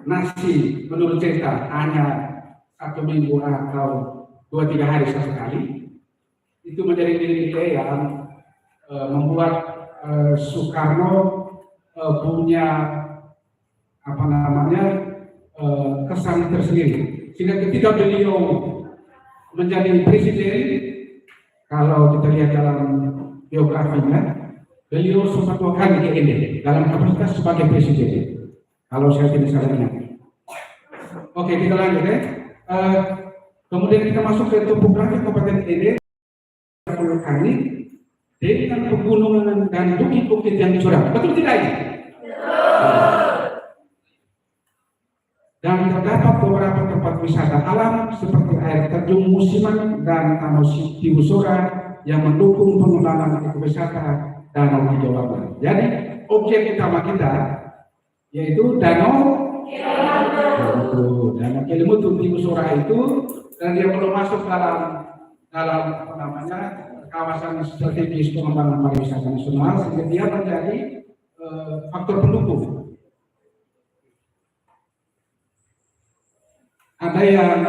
nasi menurut cerita hanya 1 minggu atau 2-3 hari sekali, itu menjadi nilai yang membuat Soekarno punya apa namanya kesan tersendiri. Sehingga ketika beliau menjadi presiden, kalau kita lihat dalam biografinya, beliau sempat 2 kali ke ND dalam kapasitas sebagai presiden. Kalau saya tidak salah ingat. Oke, kita lanjut ya. Kemudian kita masuk ke topografi Kabupaten ND. Kali dengan pegunungan dan bukit-bukit yang curam, betul tidak ini? Dan terdapat beberapa tempat wisata alam seperti air terjun musiman dan Danau Tigusora yang mendukung pengembangan ekowisata Danau Jawa. Jadi objek utama kita yaitu Danau Kelimutu Tigusora itu, dan dia belum masuk dalam apa namanya kawasan strategis pengembangan pariwisata nasional, sehingga dia menjadi faktor pendukung. Ada yang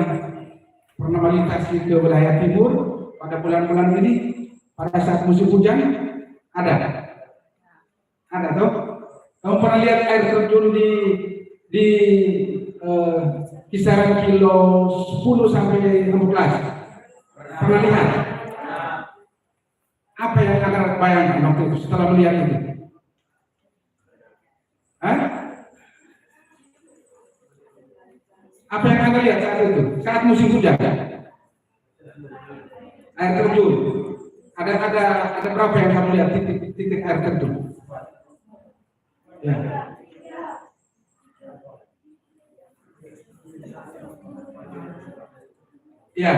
pernah melintasi ke wilayah timur pada bulan-bulan ini pada saat musim hujan? Ada toh? Kamu pernah lihat air terjun di kisaran kilo 10 sampai 16? Pernah lihat? Apa yang Anda bayangkan waktu itu setelah melihat itu? Apa yang Anda lihat saat itu? Saat musim hujan? Air terjun. Ada berapa yang kamu lihat titik air terjun? Ya. Ya.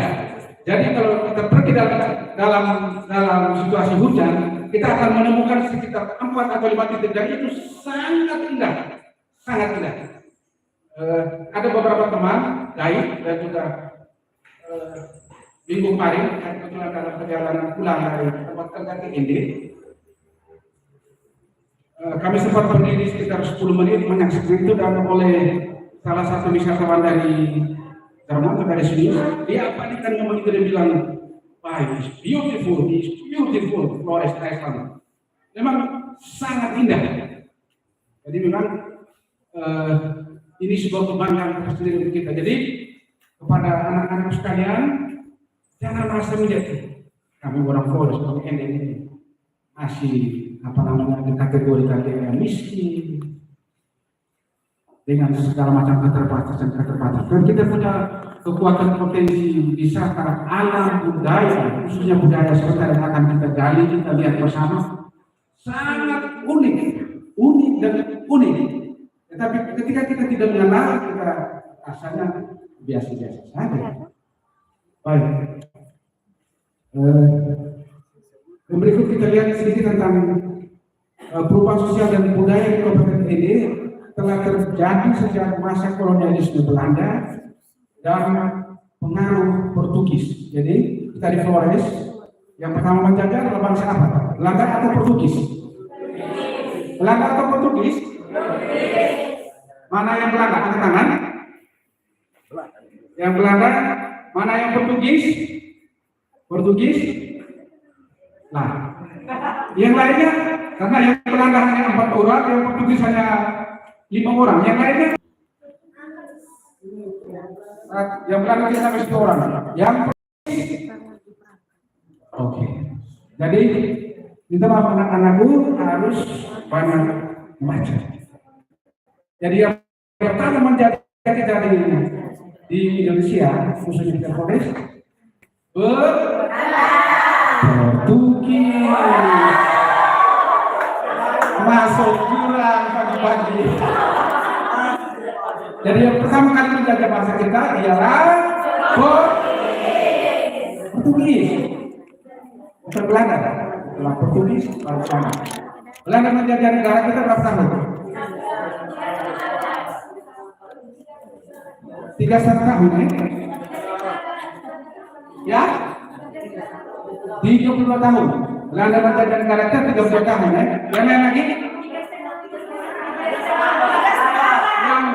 Jadi kalau kita pergi dalam situasi hujan, kita akan menemukan sekitar 4 atau 5 titik, dan itu sangat indah, sangat indah. Ada beberapa teman guide dan juga minggu kemarin kebetulan dalam perjalanan pulang dari tempat kerja ke ND, kami sempat berdiri sekitar 10 menit menyaksikan itu, dan oleh salah satu wisatawan dari Jerman, dari Swiss, dia kan ngomong itu, dia bilang, it's beautiful Flores Iceland. Memang sangat indah. Jadi memang ini sebuah kebanggaan tersendiri untuk kita. Jadi kepada anak-anak sekalian, jangan merasa menjadi kami orang Flores, kami ini masih apa namanya kategori yang miskin dengan segala macam keterbatasan. Dan kita punya kekuatan potensi wisata alam budaya, khususnya budaya seperti yang akan kita gali, kita lihat bersama, sangat unik dan unik. Tetapi ketika kita tidak mengenal, kita rasanya biasa-biasa saja. Baik. Berikut kita lihat sedikit tentang perubahan sosial dan budaya di Kabupaten ND telah terjadi sejak masa kolonialisme Belanda dan pengaruh Portugis. Jadi kita di Flores yang pertama menjajah adalah bangsa apa? Belanda atau Portugis? Belanda atau Portugis? Mana yang Belanda? Angkat tangan. Yang Belanda, mana yang Portugis? Portugis? Nah, yang lainnya, karena yang Belanda hanya 4 orang, yang Portugis hanya 5 orang. Yang lainnya, yang Belanda tidak sampai 10 orang. Yang oke. Jadi kita anak-anakku harus banyak membaca. Jadi yang pertama menjadi kita di Indonesia, khususnya di Flores, Portugis. Masuk jurang pagi-pagi. Jadi yang pertama kali menjaga bahasa kita ialah Portugis. Bukan Belanda, adalah Portugis baru sama. Belanda menjajah negara kita berapa tahun? 31 tahun ya? 32 tahun. Belanda menjajah negara kita 32 tahun ya? Yang lain lagi?